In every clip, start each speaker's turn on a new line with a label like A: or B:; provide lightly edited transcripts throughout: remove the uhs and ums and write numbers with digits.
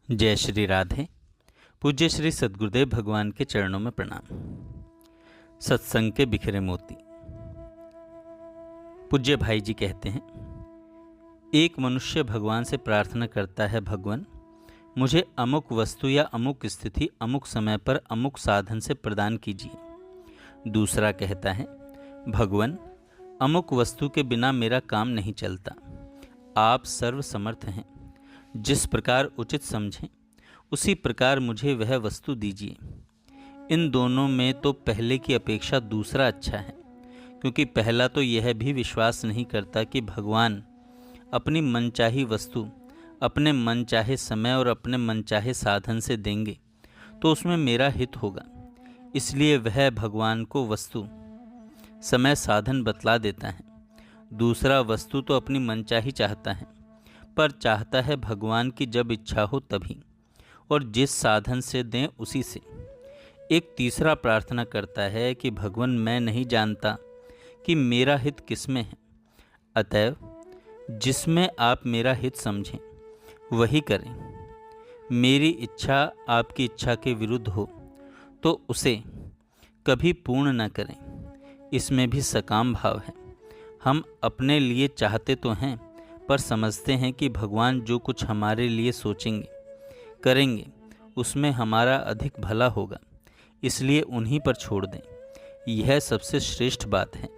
A: जय श्री राधे। पूज्य श्री सद्गुरुदेव भगवान के चरणों में प्रणाम। सत्संग के बिखरे मोती। पूज्य भाई जी कहते हैं, एक मनुष्य भगवान से प्रार्थना करता है, भगवान मुझे अमुक वस्तु या अमुक स्थिति अमुक समय पर अमुक साधन से प्रदान कीजिए। दूसरा कहता है, भगवान अमुक वस्तु के बिना मेरा काम नहीं चलता, आप सर्वसमर्थ हैं, जिस प्रकार उचित समझें उसी प्रकार मुझे वह वस्तु दीजिए। इन दोनों में तो पहले की अपेक्षा दूसरा अच्छा है, क्योंकि पहला तो यह भी विश्वास नहीं करता कि भगवान अपनी मनचाही वस्तु अपने मनचाहे समय और अपने मनचाहे साधन से देंगे तो उसमें मेरा हित होगा। इसलिए वह भगवान को वस्तु समय साधन बतला देता है। दूसरा वस्तु तो अपनी मनचाही चाहता है, पर चाहता है भगवान की जब इच्छा हो तभी, और जिस साधन से दें उसी से। एक तीसरा प्रार्थना करता है कि भगवान मैं नहीं जानता कि मेरा हित किसमें है, अतएव जिसमें आप मेरा हित समझें वही करें। मेरी इच्छा आपकी इच्छा के विरुद्ध हो तो उसे कभी पूर्ण न करें। इसमें भी सकाम भाव है। हम अपने लिए चाहते तो हैं, पर समझते हैं कि भगवान जो कुछ हमारे लिए सोचेंगे करेंगे उसमें हमारा अधिक भला होगा, इसलिए उन्हीं पर छोड़ दें। यह सबसे श्रेष्ठ बात है।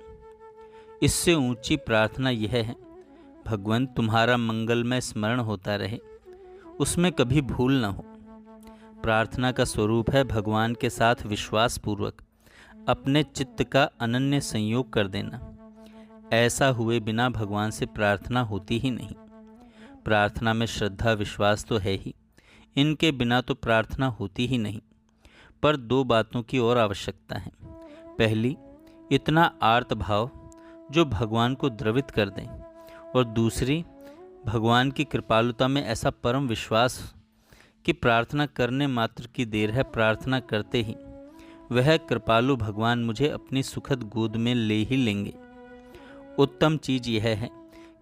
A: इससे ऊंची प्रार्थना यह है, भगवान तुम्हारा मंगलमय स्मरण होता रहे, उसमें कभी भूल न हो। प्रार्थना का स्वरूप है भगवान के साथ विश्वासपूर्वक अपने चित्त का अनन्य संयोग कर देना। ऐसा हुए बिना भगवान से प्रार्थना होती ही नहीं। प्रार्थना में श्रद्धा विश्वास तो है ही, इनके बिना तो प्रार्थना होती ही नहीं। पर दो बातों की और आवश्यकता है। पहली, इतना आर्त भाव जो भगवान को द्रवित कर दें, और दूसरी, भगवान की कृपालुता में ऐसा परम विश्वास कि प्रार्थना करने मात्र की देर है, प्रार्थना करते ही वह कृपालु भगवान मुझे अपनी सुखद गोद में ले ही लेंगे। उत्तम चीज़ यह है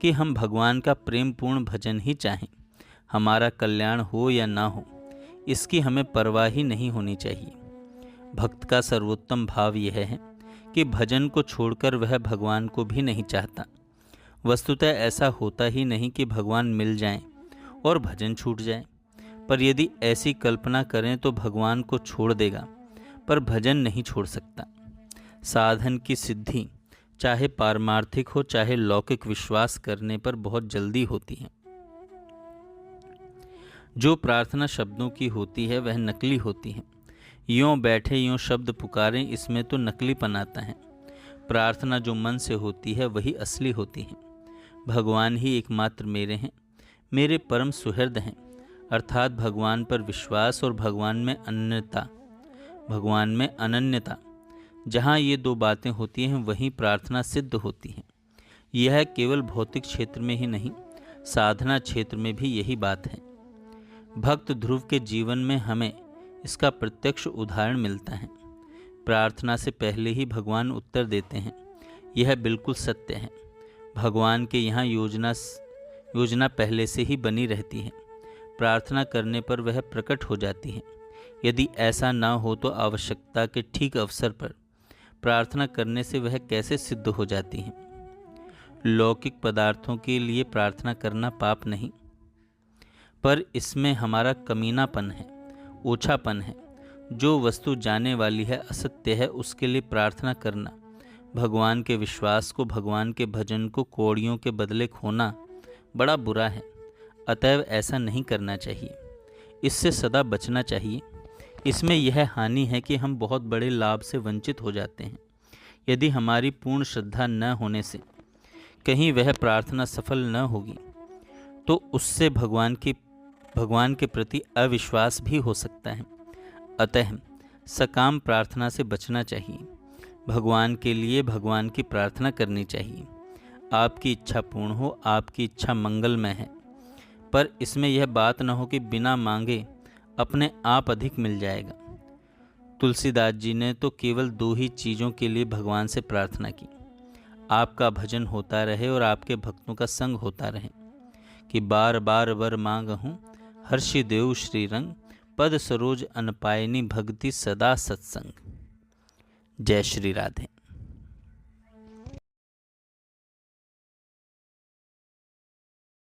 A: कि हम भगवान का प्रेम पूर्ण भजन ही चाहें। हमारा कल्याण हो या ना हो, इसकी हमें परवाह ही नहीं होनी चाहिए। भक्त का सर्वोत्तम भाव यह है कि भजन को छोड़कर वह भगवान को भी नहीं चाहता। वस्तुतः ऐसा होता ही नहीं कि भगवान मिल जाएं और भजन छूट जाए, पर यदि ऐसी कल्पना करें तो भगवान को छोड़ देगा, पर भजन नहीं छोड़ सकता। साधन की सिद्धि चाहे पारमार्थिक हो चाहे लौकिक, विश्वास करने पर बहुत जल्दी होती है। जो प्रार्थना शब्दों की होती है वह नकली होती है। यों बैठे यों शब्द पुकारें, इसमें तो नकलीपन आता है। प्रार्थना जो मन से होती है वही असली होती है। भगवान ही एकमात्र मेरे हैं, मेरे परम सुहृद हैं, अर्थात भगवान पर विश्वास और भगवान में अनन्यता। जहाँ ये दो बातें होती हैं वहीं प्रार्थना सिद्ध होती है। यह केवल भौतिक क्षेत्र में ही नहीं, साधना क्षेत्र में भी यही बात है। भक्त ध्रुव के जीवन में हमें इसका प्रत्यक्ष उदाहरण मिलता है। प्रार्थना से पहले ही भगवान उत्तर देते हैं, यह बिल्कुल सत्य है। भगवान के यहाँ योजना पहले से ही बनी रहती है। प्रार्थना करने पर वह प्रकट हो जाती है। यदि ऐसा न हो तो आवश्यकता के ठीक अवसर पर प्रार्थना करने से वह कैसे सिद्ध हो जाती है। लौकिक पदार्थों के लिए प्रार्थना करना पाप नहीं, पर इसमें हमारा कमीनापन है, ओछापन है। जो वस्तु जाने वाली है, असत्य है, उसके लिए प्रार्थना करना भगवान के विश्वास को, भगवान के भजन को कौड़ियों के बदले खोना बड़ा बुरा है। अतएव ऐसा नहीं करना चाहिए, इससे सदा बचना चाहिए। इसमें यह हानि है कि हम बहुत बड़े लाभ से वंचित हो जाते हैं। यदि हमारी पूर्ण श्रद्धा न होने से कहीं वह प्रार्थना सफल न होगी तो उससे भगवान के प्रति अविश्वास भी हो सकता है। अतः सकाम प्रार्थना से बचना चाहिए। भगवान के लिए भगवान की प्रार्थना करनी चाहिए। आपकी इच्छा पूर्ण हो, आपकी इच्छा मंगलमय है, पर इसमें यह बात न हो कि बिना मांगे अपने आप अधिक मिल जाएगा। तुलसीदास जी ने तो केवल दो ही चीज़ों के लिए भगवान से प्रार्थना की, आपका भजन होता रहे और आपके भक्तों का संग होता रहे, कि बार बार वर मांगहूँ हर्षिदेव श्रीरंग, पद सरोज अनपायनी भक्ति सदा सत्संग। जय श्री राधे।